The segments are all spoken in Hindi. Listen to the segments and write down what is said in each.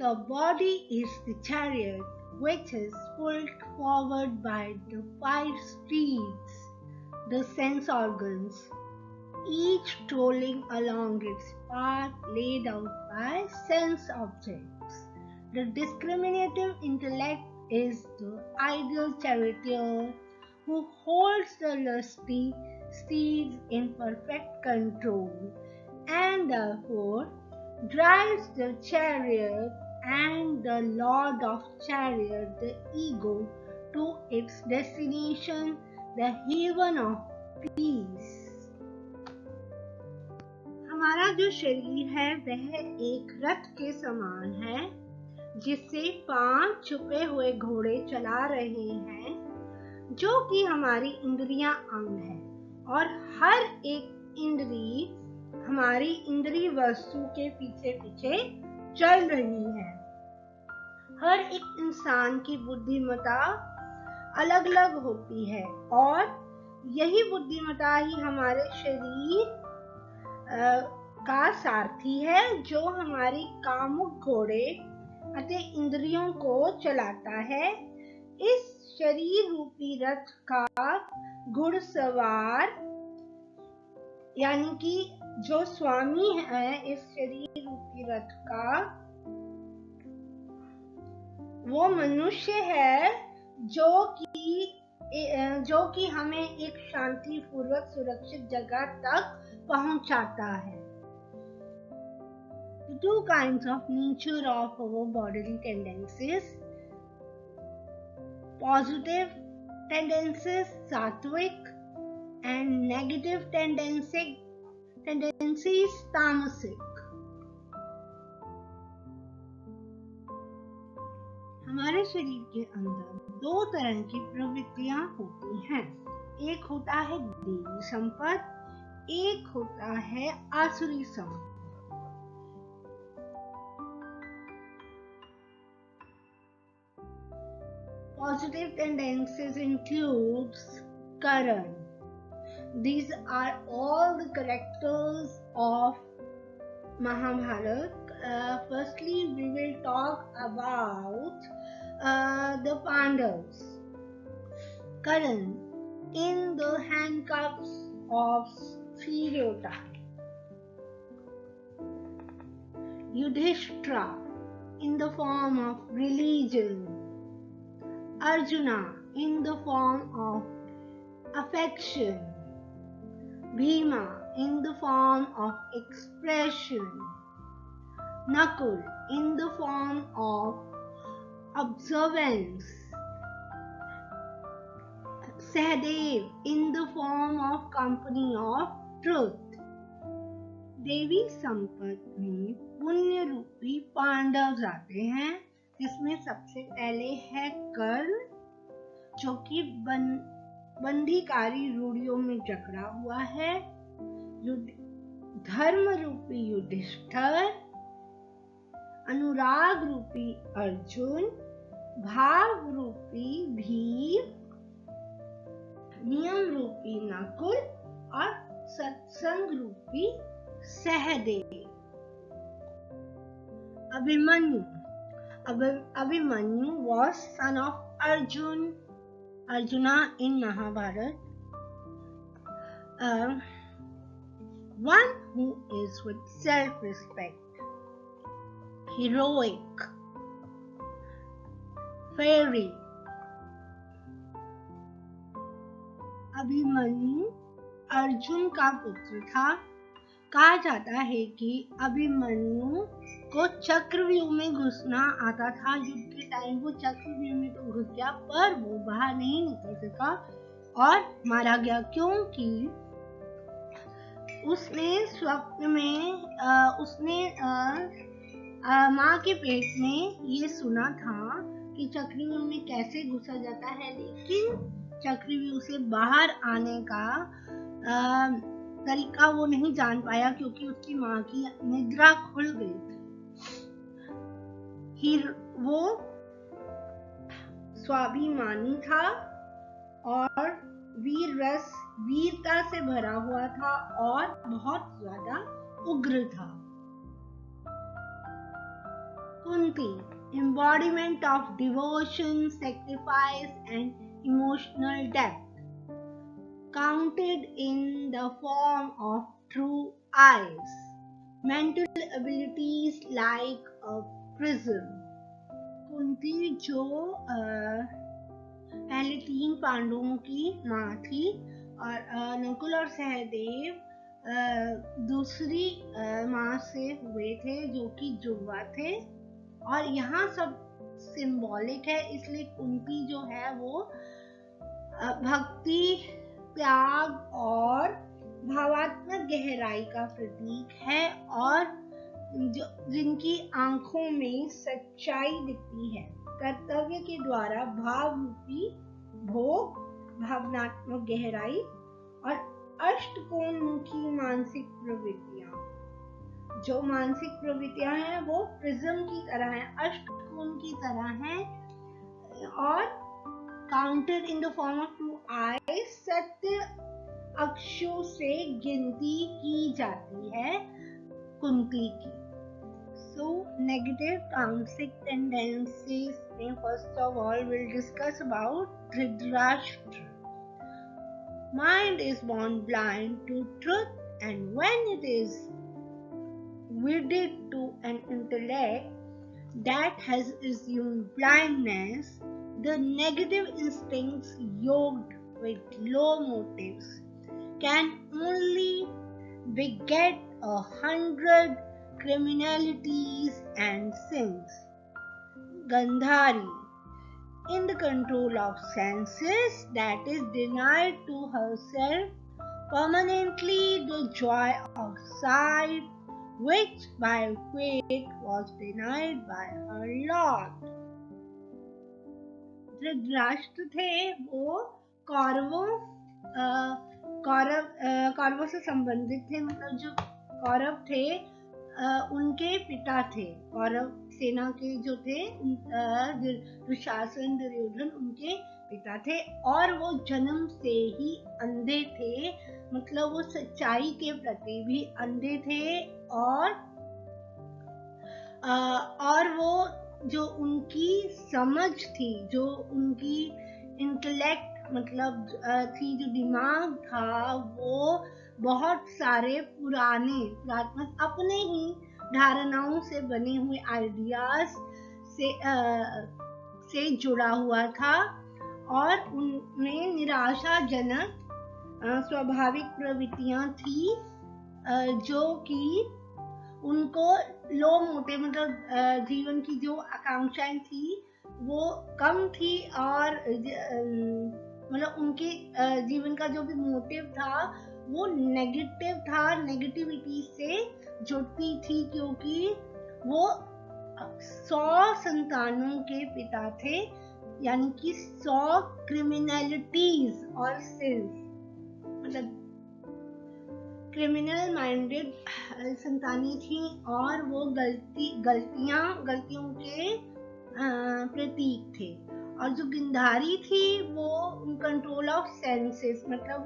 The body is the chariot which is pulled forward by the 5 steeds, the sense organs, each strolling along its path laid out by sense objects. The discriminative intellect is the ideal charioteer who holds the lusty steeds in perfect control and therefore drives the chariot and the lord of chariot, the ego, to its destination, the haven of peace. हमारा जो शरीर है वह एक रथ के समान है जिससे 5 छुपे हुए घोड़े चला रहे हैं जो कि हमारी इंद्रियां अंग है और हर एक इंद्री हमारी इंद्री वस्तु के पीछे पीछे चल रही है। हर एक इंसान की बुद्धिमत्ता अलग अलग होती है और यही बुद्धिमत्ता ही हमारे शरीर का सारथी है जो हमारी कामुक घोड़े अतः इंद्रियों को चलाता है। इस शरीर रूपी रथ का घुड़सवार यानी कि जो स्वामी है इस शरीर रूपी रथ का वो मनुष्य है जो कि हमें एक शांतिपूर्वक सुरक्षित जगह तक पहुंचाता है। The 2 kinds of nature of our bodily tendencies: positive tendencies, sattvic, and negative tendencies, tamasic. हमारे शरीर के अंदर 2 तरह की प्रवृत्तियां होती हैं। एक होता है देवी संपद, एक होता है आसुरी संपद। Positive tendencies includes Karan. These are all the characters of Mahabharata. Firstly, we will talk about the Pandavas. Karan in the handcuffs of stereotype. Yudhishthira in the form of religion. Arjuna in the form of affection. Bhima in the form of expression. Nakul in the form of observance. Sahadev in the form of company of truth. देवी संपद में पुण्य रूपी पांडव आते हैं जिसमें सबसे पहले है कर्ण जो कि बंधीकारी रूढ़ियों में जकड़ा हुआ है। धर्म रूपी युधिष्ठिर, अनुराग रूपी अर्जुन, भाव रूपी भीम, नियम रूपी नकुल और सत्संग रूपी Sahdev. Abhimanyu was son of Arjuna in Mahabharata. One who is with self-respect, heroic, fiery. Abhimanyu Arjun का पुत्र था। कहा जाता है कि अभिमन्यु को चक्रव्यूह में घुसना आता था। युद्ध के टाइम वो चक्रव्यूह में तो घुस गया पर वो बाहर नहीं निकल सका और मारा गया क्योंकि उसने स्वप्न में उसने माँ के पेट में ये सुना था कि चक्रव्यूह में कैसे घुसा जाता है, लेकिन चक्रव्यूह से बाहर आने का तरीका वो नहीं जान पाया क्योंकि उसकी माँ की निद्रा खुल गई थी। वो स्वाभिमानी था और वीरता से भरा हुआ था और बहुत ज्यादा उग्र था। Kunti, embodiment of devotion, sacrifice, and emotional depth, counted in the form of true eyes, mental abilities like a prism. Kunti जो पहले 3 पांडवों की माँ थी और नकुल और सहदेव दूसरी माँ से हुए थे जो कि जुड़वा थे, और यहाँ सब सिंबॉलिक है, इसलिए कुंती जो है वो भक्ति, त्याग और भावात्मक गहराई का प्रतीक है, और जिनकी आंखों में सच्चाई दिखती है। कर्तव्य के द्वारा भाव रूपी भोग, भावनात्मक गहराई और अष्टकोणमुखी मानसिक प्रवृत्तियां, जो मानसिक प्रवृत्तियां हैं वो प्रिज्म की तरह हैं, अष्टकोण की तरह हैं, और counted in the form of two eyes, सत्य अक्षों से गिनती की जाती है कुंती की। So negative toxic tendencies में first of all we'll discuss about Dhritarashtra. Mind is born blind to truth, and when it is wedded to an intellect that has assumed blindness, the negative instincts yoked with low motives can only beget 100 criminalities and sins. Gandhari, in the control of senses, that is denied to herself permanently the joy of sight, which by fate was denied by her lord. Dhritarashtra थे वो कौरवों से संबंधित थे, मतलब जो कौरव थे उनके पिता थे, कौरव सेना के जो थे दुशासन, दुर्योधन उनके पिता थे, और वो जन्म से ही अंधे थे, मतलब वो सच्चाई के प्रति भी अंधे थे, और वो जो उनकी समझ थी, जो उनकी इंटेलेक्ट मतलब थी, जो दिमाग था, वो बहुत सारे पुराने अपने ही धारणाओं से बने हुए आइडियाज से जुड़ा हुआ था, और उनमें निराशाजनक स्वाभाविक प्रवृत्तियां थी, जो कि उनको लो मोटे मतलब जीवन की जो आकांक्षाएं थी वो कम थी, और मतलब उनके जीवन का जो भी मोटिव था वो नेगेटिव था, नेगेटिविटी से जुड़ती थी, क्योंकि वो 100 संतानों के पिता थे, यानी कि 100 क्रिमिनलिटीज और सिंस, मतलब क्रिमिनल माइंडेड संतानें थी, और वो गलतियों के प्रतीक थे। और जो गिंधारी थी वो कंट्रोल ऑफ सेंसेस, मतलब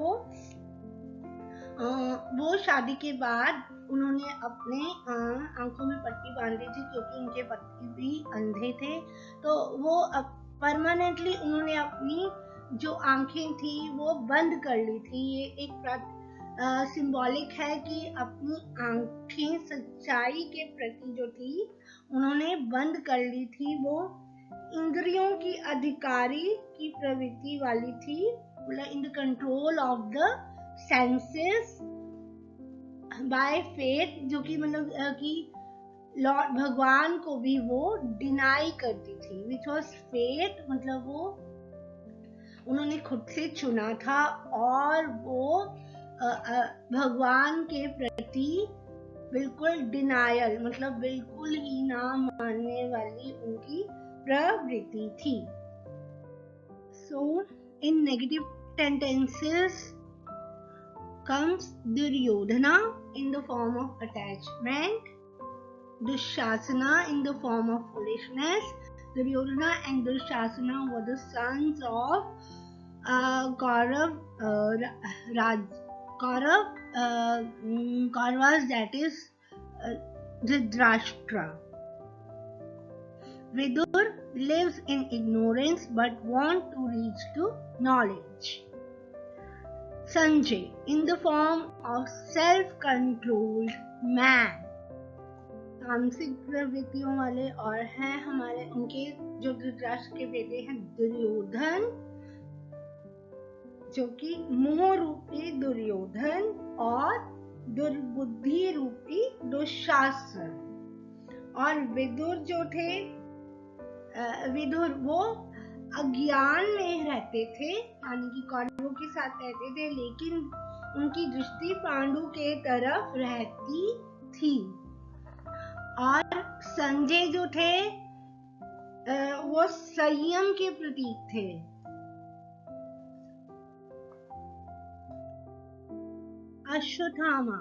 वो शादी के बाद उन्होंने अपने आंखों में पट्टी बांधी थी, क्योंकि उनके पति भी अंधे थे, तो वो परमानेंटली उन्होंने अपनी जो आंखें थी वो बंद कर ली थी। ये एक सिंबॉलिक है कि अपनी आंखें सच्चाई के प्रति जो थी उन्होंने बंद कर ली थी, वो इंद्रियों की अधिकारी की प्रवृत्ति वाली थी, मतलब in the control of the senses by faith, जो कि मतलब कि लॉर्ड भगवान को भी वो डिनाई करती थी, विच वॉज फेथ, मतलब वो उन्होंने खुद से चुना था, और वो भगवान के प्रति बिल्कुल डिनायल, मतलब बिल्कुल ही ना मानने वाली उनकी प्रवृत्ति थी। So in negative tendencies comes Duryodhana in the form of attachment, Dushasana in the form of foolishness. Duryodhana and Dushasana were the sons of Kauravas, that is Dhritarashtra. Vidur lives in ignorance but wants to reach to knowledge. Sanjay, in the form of self-controlled man, तामसिक प्रवृत्तियों वाले, और हैं हमारे उनके जो धृतराष्ट्र के बेटे हैं दुर्योधन, जो कि मोह रूपी दुर्योधन और दुर्बुद्धि रूपी दुशासन। और विदुर जो थे, विदुर वो अज्ञान में रहते थे, यानी कि कौरवों के साथ रहते थे, लेकिन उनकी दृष्टि पांडु के तरफ रहती थी। और संजय जो थे वो संयम के प्रतीक थे। Ashwatthama,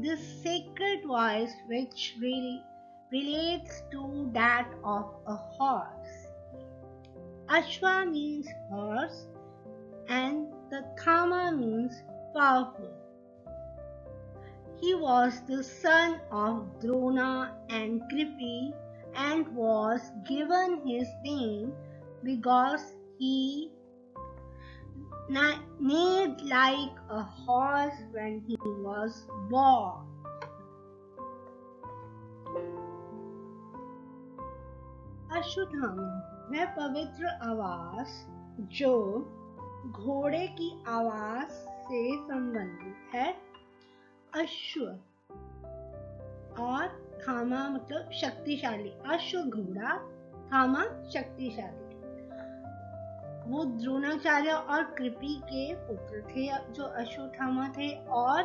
this sacred voice which relates to that of a horse. Ashwa means horse and the Thama means powerful. He was the son of Drona and Kripi and was given his name because he neighed like a horse when he was born. Ashwatthama वह पवित्र आवाज जो घोड़े की आवाज से संबंधित है। अश्व और थामा मतलब शक्तिशाली। अश्व घोड़ा, थामा शक्तिशाली। वो द्रोणाचार्य और कृपि के पुत्र थे जो अश्वत्थामा थे, और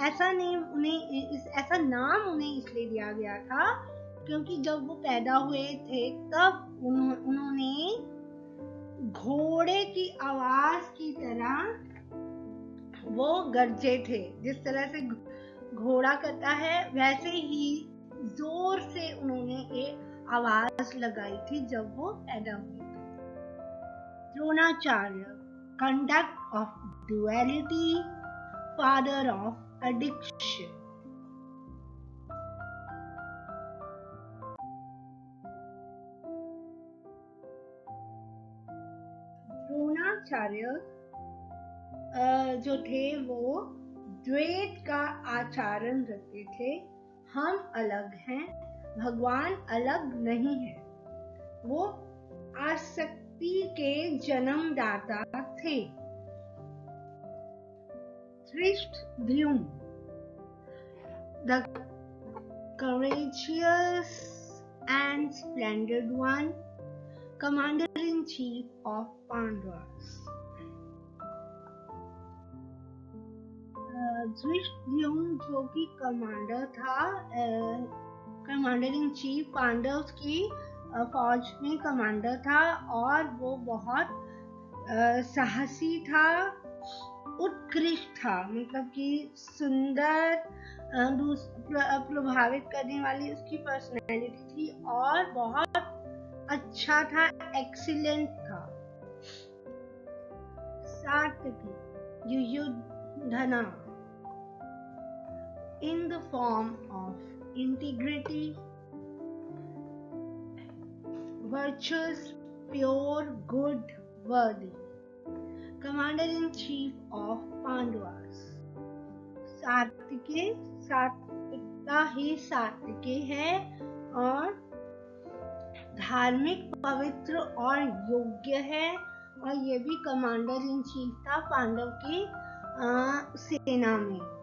ऐसा नाम उन्हें इसलिए दिया गया था क्योंकि जब वो पैदा हुए थे तब उन्होंने घोड़े की आवाज की तरह वो गरजे थे। जिस तरह से घोड़ा करता है वैसे ही जोर से उन्होंने एक आवाज लगाई थी जब वो पैदा हुए थे। Dronacharya, conduct of duality, father of addiction. Dronacharya जो थे वो द्वैत का आचरण रखते थे। हम अलग हैं, भगवान अलग नहीं है। वो आसक्ति के जन्मदाता थे। Dhrishtadyumna, the courageous and splendid one, commander-in-chief of Pandavas. Dhrishtadyumna जो कि कमांडर था, कमांडर इन चीफ पांडव की फौज में कमांडर था, और वो बहुत साहसी था, उत्कृष्ट था, मतलब कि सुंदर, प्रभावित करने वाली उसकी पर्सनैलिटी थी, और बहुत अच्छा था, एक्सीलेंट था। Satyaki, युयुधना, in the form of integrity, virtuous, pure, good, worthy, commander-in-chief of Pandavas. सात्विकी, सात्विकता ही सात्विकी है, और धार्मिक, पवित्र और योग्य है, और ये भी कमांडर इन चीफ था पांडव की सेना में।